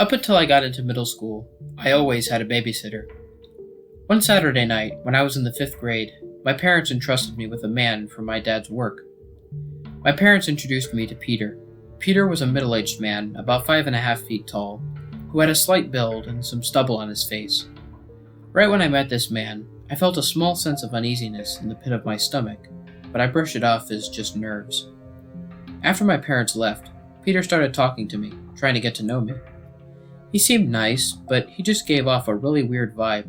Up until I got into middle school, I always had a babysitter. One Saturday night, when I was in the 5th grade, my parents entrusted me with a man for my dad's work. My parents introduced me to Peter. Peter was a middle-aged man, about 5.5 feet tall, who had a slight build and some stubble on his face. Right when I met this man, I felt a small sense of uneasiness in the pit of my stomach, but I brushed it off as just nerves. After my parents left, Peter started talking to me, trying to get to know me. He seemed nice, but he just gave off a really weird vibe.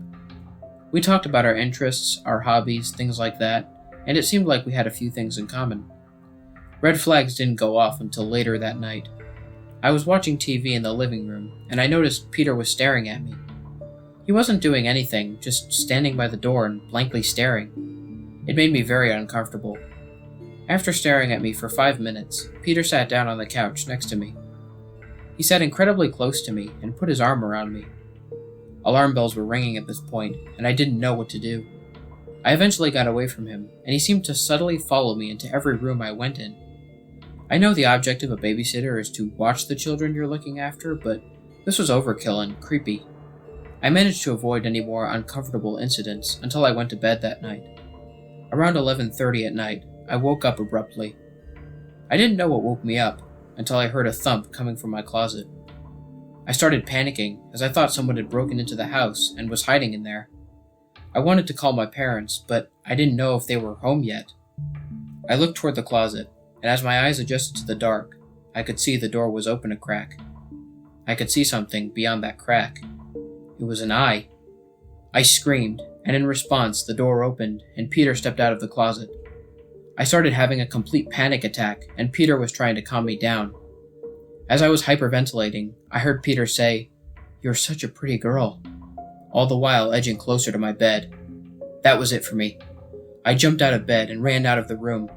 We talked about our interests, our hobbies, things like that, and it seemed like we had a few things in common. Red flags didn't go off until later that night. I was watching TV in the living room, and I noticed Peter was staring at me. He wasn't doing anything, just standing by the door and blankly staring. It made me very uncomfortable. After staring at me for 5 minutes, Peter sat down on the couch next to me. He sat incredibly close to me and put his arm around me. Alarm bells were ringing at this point, and I didn't know what to do. I eventually got away from him, and he seemed to subtly follow me into every room I went in. I know the object of a babysitter is to watch the children you're looking after, but this was overkill and creepy. I managed to avoid any more uncomfortable incidents until I went to bed that night. Around 11:30 at night, I woke up abruptly. I didn't know what woke me up until I heard a thump coming from my closet. I started panicking as I thought someone had broken into the house and was hiding in there. I wanted to call my parents, but I didn't know if they were home yet. I looked toward the closet, and as my eyes adjusted to the dark, I could see the door was open a crack. I could see something beyond that crack. It was an eye. I screamed, and in response, the door opened, and Peter stepped out of the closet. I started having a complete panic attack, and Peter was trying to calm me down. As I was hyperventilating, I heard Peter say, "You're such a pretty girl," all the while edging closer to my bed. That was it for me. I jumped out of bed and ran out of the room.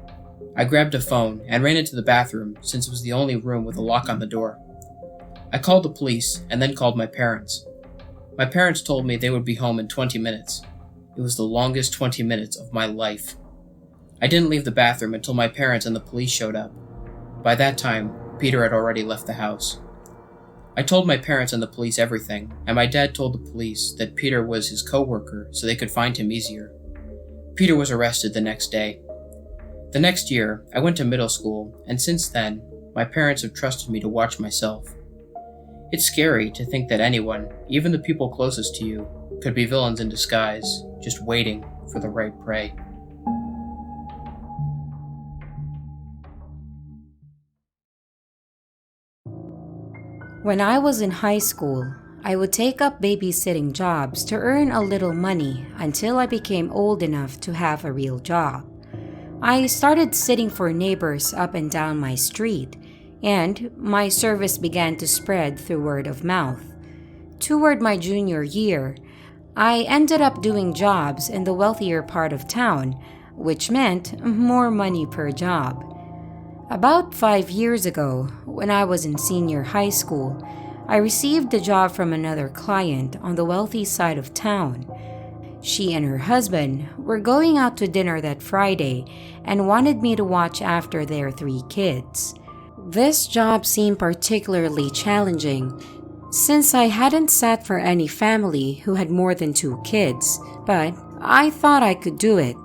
I grabbed a phone and ran into the bathroom since it was the only room with a lock on the door. I called the police and then called my parents. My parents told me they would be home in 20 minutes. It was the longest 20 minutes of my life. I didn't leave the bathroom until my parents and the police showed up. By that time, Peter had already left the house. I told my parents and the police everything, and my dad told the police that Peter was his co-worker so they could find him easier. Peter was arrested the next day. The next year, I went to middle school, and since then, my parents have trusted me to watch myself. It's scary to think that anyone, even the people closest to you, could be villains in disguise, just waiting for the right prey. When I was in high school, I would take up babysitting jobs to earn a little money until I became old enough to have a real job. I started sitting for neighbors up and down my street, and my service began to spread through word of mouth. Toward my junior year, I ended up doing jobs in the wealthier part of town, which meant more money per job. About 5 years ago, when I was in senior high school, I received a job from another client on the wealthy side of town. She and her husband were going out to dinner that Friday and wanted me to watch after their 3 kids. This job seemed particularly challenging since I hadn't sat for any family who had more than 2 kids, but I thought I could do it.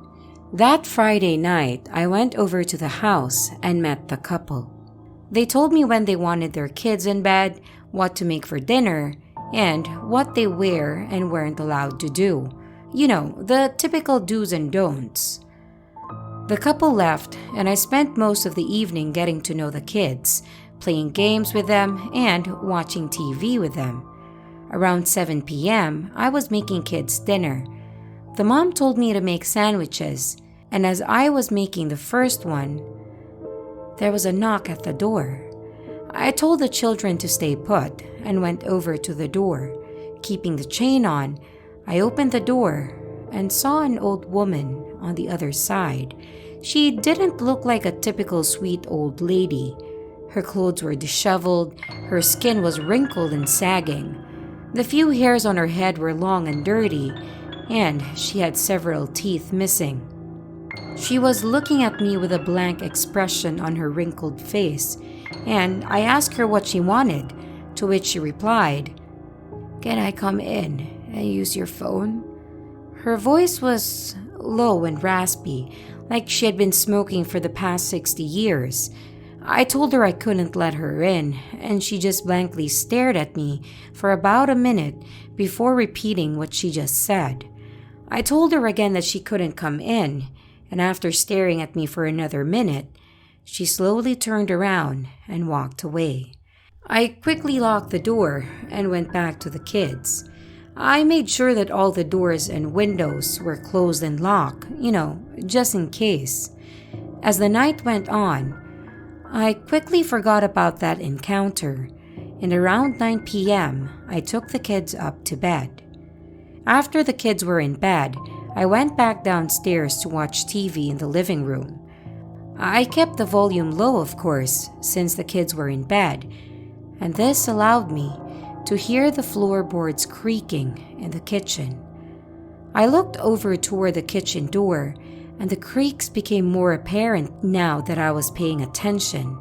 That Friday night, I went over to the house and met the couple. They told me when they wanted their kids in bed, what to make for dinner, and what they were and weren't allowed to do. You know, the typical do's and don'ts. The couple left, and I spent most of the evening getting to know the kids, playing games with them, and watching TV with them. Around 7 p.m., I was making kids dinner. The mom told me to make sandwiches, and as I was making the first one, there was a knock at the door. I told the children to stay put and went over to the door. Keeping the chain on, I opened the door and saw an old woman on the other side. She didn't look like a typical sweet old lady. Her clothes were disheveled, her skin was wrinkled and sagging. The few hairs on her head were long and dirty, and she had several teeth missing. She was looking at me with a blank expression on her wrinkled face, and I asked her what she wanted. to which she replied, "Can I come in and use your phone?" Her voice was low and raspy, like she had been smoking for the past 60 years. I told her I couldn't let her in, and she just blankly stared at me for about a minute before repeating what she just said. I told her again that she couldn't come in, and after staring at me for another minute, she slowly turned around and walked away. I quickly locked the door and went back to the kids. I made sure that all the doors and windows were closed and locked, just in case. As the night went on, I quickly forgot about that encounter, and around 9 p.m., I took the kids up to bed. After the kids were in bed, I went back downstairs to watch TV in the living room. I kept the volume low, of course, since the kids were in bed, and this allowed me to hear the floorboards creaking in the kitchen. I looked over toward the kitchen door, and the creaks became more apparent now that I was paying attention.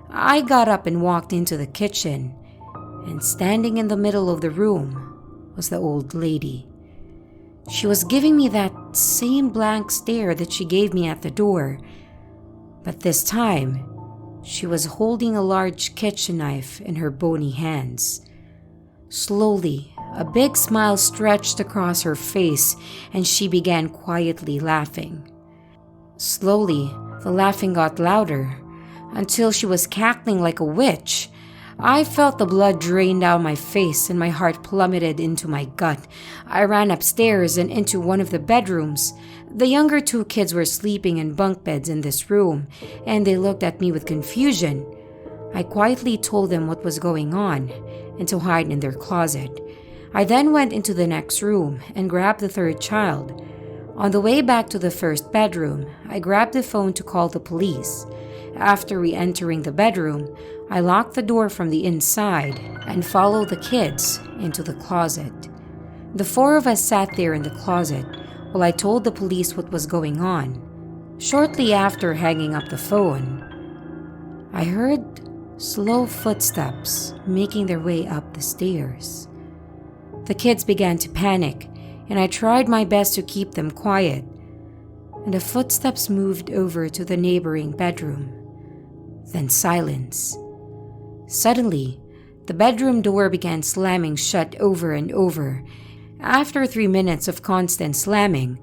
I got up and walked into the kitchen, and standing in the middle of the room was the old lady. She was giving me that same blank stare that she gave me at the door, but this time, she was holding a large kitchen knife in her bony hands. Slowly, a big smile stretched across her face, and she began quietly laughing. Slowly, the laughing got louder, until she was cackling like a witch. I felt the blood drain down my face and my heart plummeted into my gut. I ran upstairs and into one of the bedrooms. The younger two kids were sleeping in bunk beds in this room, and they looked at me with confusion. I quietly told them what was going on and to hide in their closet. I then went into the next room and grabbed the third child. On the way back to the first bedroom, I grabbed the phone to call the police. After re-entering the bedroom, I locked the door from the inside and followed the kids into the closet. The four of us sat there in the closet while I told the police what was going on. Shortly after hanging up the phone, I heard slow footsteps making their way up the stairs. The kids began to panic, and I tried my best to keep them quiet, and the footsteps moved over to the neighboring bedroom. Then silence. Suddenly, the bedroom door began slamming shut over and over. After 3 minutes of constant slamming,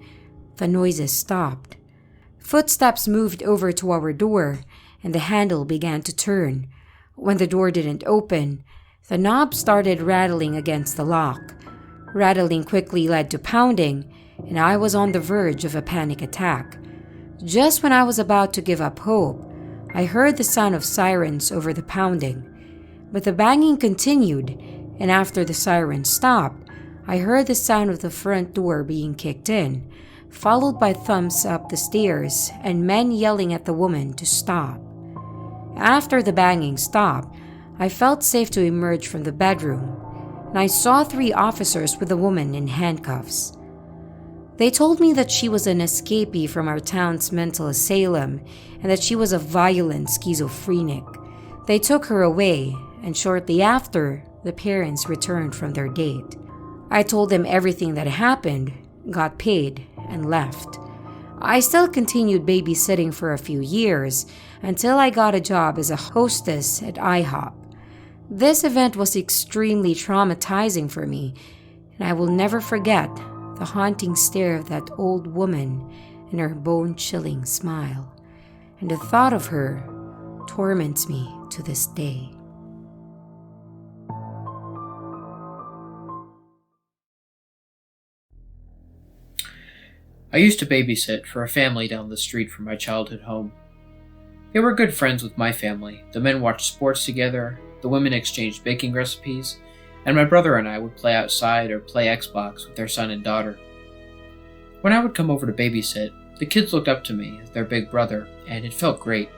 the noises stopped. Footsteps moved over to our door, and the handle began to turn. When the door didn't open, the knob started rattling against the lock. Rattling quickly led to pounding, and I was on the verge of a panic attack. Just when I was about to give up hope, I heard the sound of sirens over the pounding. But the banging continued, and after the sirens stopped, I heard the sound of the front door being kicked in, followed by thumps up the stairs and men yelling at the woman to stop. After the banging stopped, I felt safe to emerge from the bedroom, and I saw 3 officers with a woman in handcuffs. They told me that she was an escapee from our town's mental asylum and that she was a violent schizophrenic. They took her away, and shortly after, the parents returned from their date. I told them everything that happened, got paid, and left. I still continued babysitting for a few years until I got a job as a hostess at IHOP. This event was extremely traumatizing for me, and I will never forget the haunting stare of that old woman and her bone-chilling smile. And the thought of her torments me to this day. I used to babysit for a family down the street from my childhood home. They were good friends with my family. The men watched sports together, the women exchanged baking recipes, and my brother and I would play outside or play Xbox with their son and daughter. When I would come over to babysit, the kids looked up to me as their big brother, and it felt great.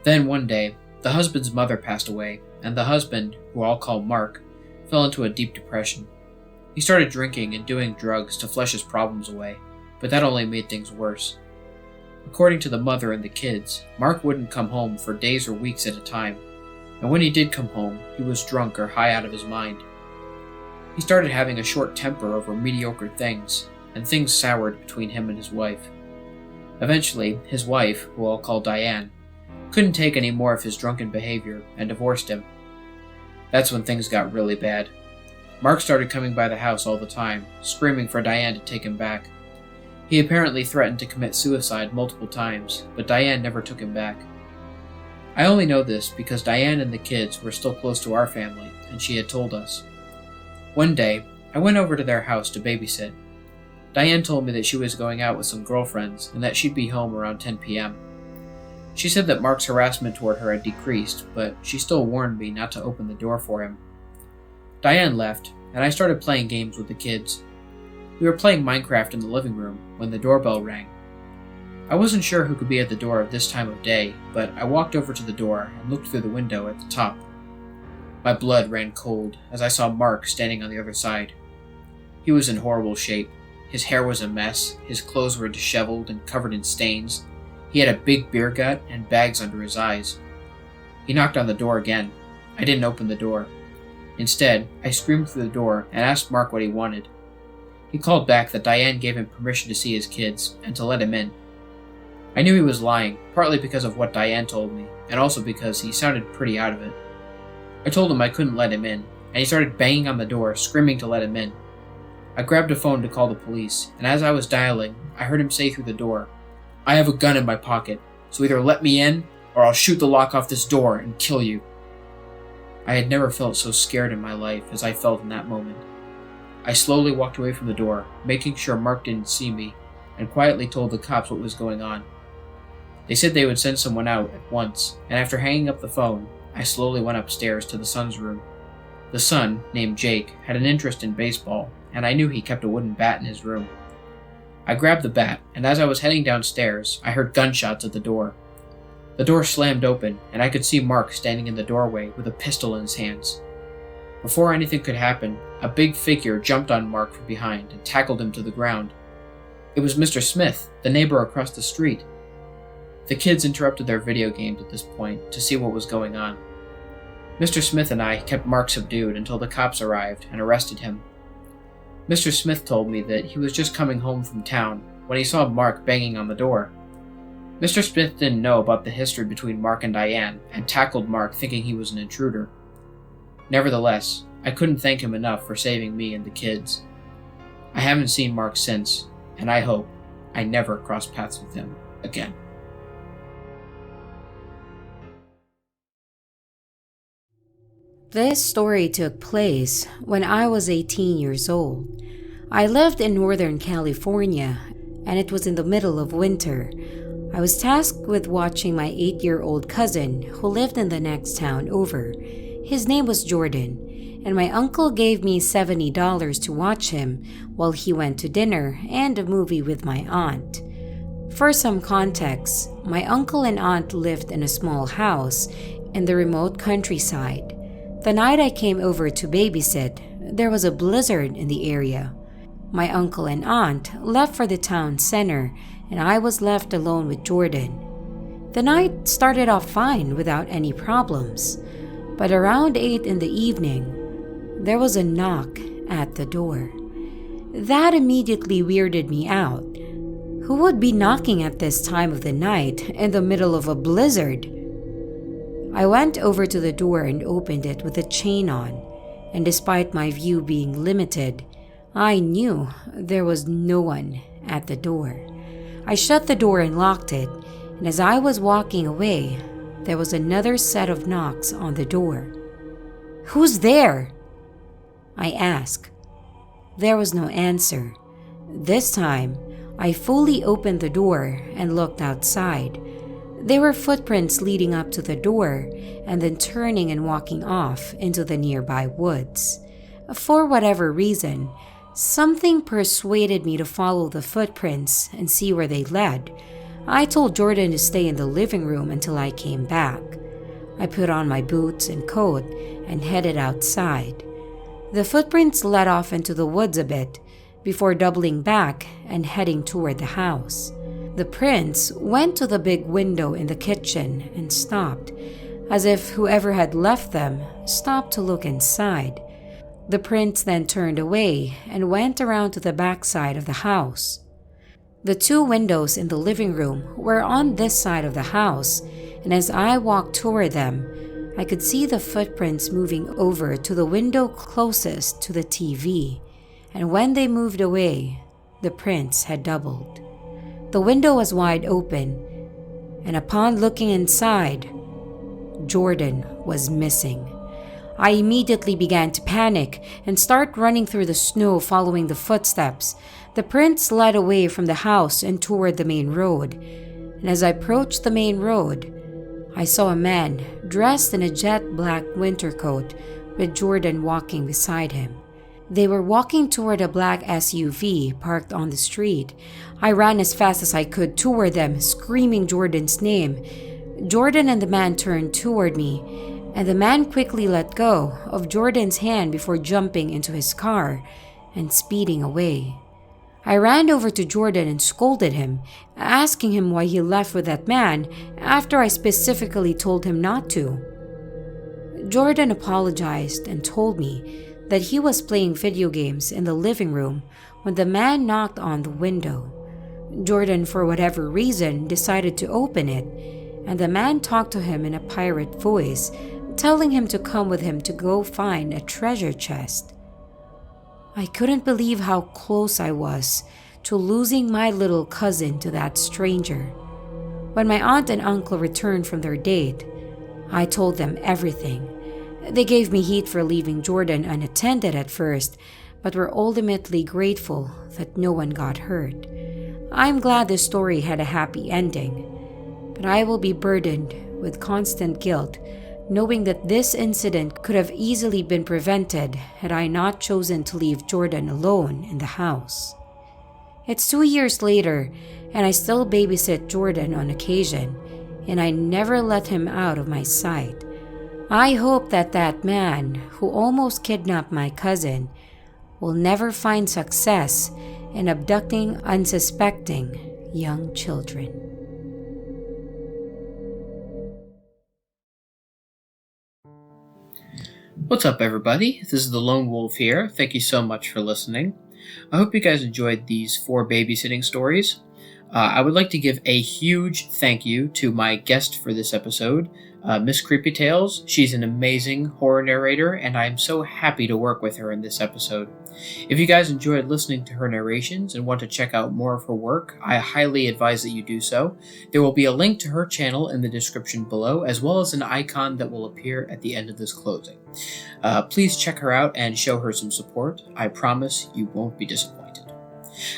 Then one day, the husband's mother passed away, and the husband, who I'll call Mark, fell into a deep depression. He started drinking and doing drugs to flush his problems away, but that only made things worse. According to the mother and the kids, Mark wouldn't come home for days or weeks at a time, and when he did come home, he was drunk or high out of his mind. He started having a short temper over mediocre things, and things soured between him and his wife. Eventually, his wife, who I'll call Diane, couldn't take any more of his drunken behavior and divorced him. That's when things got really bad. Mark started coming by the house all the time, screaming for Diane to take him back. He apparently threatened to commit suicide multiple times, but Diane never took him back. I only know this because Diane and the kids were still close to our family, and she had told us. One day, I went over to their house to babysit. Diane told me that she was going out with some girlfriends and that she'd be home around 10 p.m. She said that Mark's harassment toward her had decreased, but she still warned me not to open the door for him. Diane left, and I started playing games with the kids. We were playing Minecraft in the living room when the doorbell rang. I wasn't sure who could be at the door at this time of day, but I walked over to the door and looked through the window at the top. My blood ran cold as I saw Mark standing on the other side. He was in horrible shape. His hair was a mess, his clothes were disheveled and covered in stains. He had a big beer gut and bags under his eyes. He knocked on the door again. I didn't open the door. Instead, I screamed through the door and asked Mark what he wanted. He called back that Diane gave him permission to see his kids and to let him in. I knew he was lying, partly because of what Diane told me, and also because he sounded pretty out of it. I told him I couldn't let him in, and he started banging on the door, screaming to let him in. I grabbed a phone to call the police, and as I was dialing, I heard him say through the door, "I have a gun in my pocket, so either let me in, or I'll shoot the lock off this door and kill you." I had never felt so scared in my life as I felt in that moment. I slowly walked away from the door, making sure Mark didn't see me, and quietly told the cops what was going on. They said they would send someone out at once, and after hanging up the phone, I slowly went upstairs to the son's room. The son, named Jake, had an interest in baseball, and I knew he kept a wooden bat in his room. I grabbed the bat, and as I was heading downstairs, I heard gunshots at the door. The door slammed open, and I could see Mark standing in the doorway with a pistol in his hands. Before anything could happen, a big figure jumped on Mark from behind and tackled him to the ground. It was Mr. Smith, the neighbor across the street. The kids interrupted their video games at this point to see what was going on. Mr. Smith and I kept Mark subdued until the cops arrived and arrested him. Mr. Smith told me that he was just coming home from town when he saw Mark banging on the door. Mr. Smith didn't know about the history between Mark and Diane and tackled Mark thinking he was an intruder. Nevertheless, I couldn't thank him enough for saving me and the kids. I haven't seen Mark since, and I hope I never cross paths with him again. This story took place when I was 18 years old. I lived in Northern California, and it was in the middle of winter. I was tasked with watching my 8-year-old cousin who lived in the next town over. His name was Jordan, and my uncle gave me $70 to watch him while he went to dinner and a movie with my aunt. For some context, my uncle and aunt lived in a small house in the remote countryside. The night I came over to babysit, there was a blizzard in the area. My uncle and aunt left for the town center, and I was left alone with Jordan. The night started off fine without any problems, but around 8 in the evening, there was a knock at the door. That immediately weirded me out. Who would be knocking at this time of the night in the middle of a blizzard? I went over to the door and opened it with a chain on, and despite my view being limited, I knew there was no one at the door. I shut the door and locked it, and as I was walking away, there was another set of knocks on the door. "Who's there?" I asked. There was no answer. This time, I fully opened the door and looked outside. There were footprints leading up to the door and then turning and walking off into the nearby woods. For whatever reason, something persuaded me to follow the footprints and see where they led. I told Jordan to stay in the living room until I came back. I put on my boots and coat and headed outside. The footprints led off into the woods a bit before doubling back and heading toward the house. The prints went to the big window in the kitchen and stopped. as if whoever had left them stopped to look inside. The prince then turned away and went around to the backside of the house. The two windows in the living room were on this side of the house, and as I walked toward them, I could see the footprints moving over to the window closest to the TV, and when they moved away, the prints had doubled. The window was wide open, and upon looking inside, Jordan was missing. I immediately began to panic and start running through the snow following the footsteps. The prince led away from the house and toward the main road, and as I approached the main road, I saw a man dressed in a jet black winter coat with Jordan walking beside him. They were walking toward a black SUV parked on the street. I ran as fast as I could toward them, screaming Jordan's name. Jordan and the man turned toward me, and the man quickly let go of Jordan's hand before jumping into his car and speeding away. I ran over to Jordan and scolded him, asking him why he left with that man after I specifically told him not to. Jordan apologized and told me that he was playing video games in the living room when the man knocked on the window. Jordan, for whatever reason, decided to open it, and the man talked to him in a pirate voice, telling him to come with him to go find a treasure chest. I couldn't believe how close I was to losing my little cousin to that stranger. When my aunt and uncle returned from their date, I told them everything. They gave me heat for leaving Jordan unattended at first, but were ultimately grateful that no one got hurt. I'm glad the story had a happy ending, but I will be burdened with constant guilt knowing that this incident could have easily been prevented had I not chosen to leave Jordan alone in the house. It's 2 years later, and I still babysit Jordan on occasion, and I never let him out of my sight. I hope that that man who almost kidnapped my cousin will never find success in abducting unsuspecting young children. What's up, everybody? This is the Lone Wolf here. Thank you so much for listening. I hope you guys enjoyed these 4 babysitting stories. I would like to give a huge thank you to my guest for this episode, Miss Creepy Tales. She's an amazing horror narrator, and I'm so happy to work with her in this episode. If you guys enjoyed listening to her narrations and want to check out more of her work, I highly advise that you do so. There will be a link to her channel in the description below, as well as an icon that will appear at the end of this closing. Please check her out and show her some support. I promise you won't be disappointed.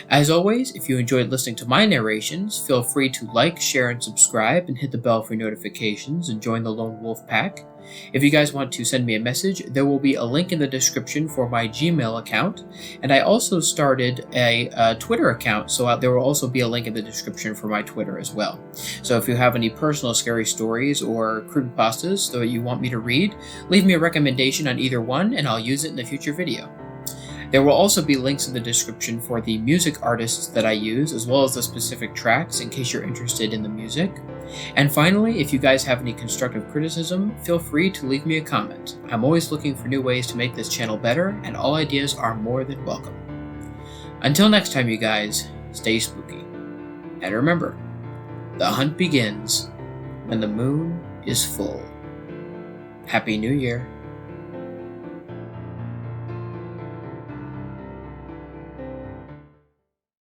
As always, if you enjoyed listening to my narrations, feel free to like, share, and subscribe, and hit the bell for notifications and join the Lone Wolf Pack. If you guys want to send me a message, there will be a link in the description for my Gmail account, and I also started a Twitter account, so there will also be a link in the description for my Twitter as well. So if you have any personal scary stories or creepypastas that you want me to read, leave me a recommendation on either one, and I'll use it in a future video. There will also be links in the description for the music artists that I use, as well as the specific tracks in case you're interested in the music. And finally, if you guys have any constructive criticism, feel free to leave me a comment. I'm always looking for new ways to make this channel better, and all ideas are more than welcome. Until next time, you guys, stay spooky. And remember, the hunt begins when the moon is full. Happy New Year.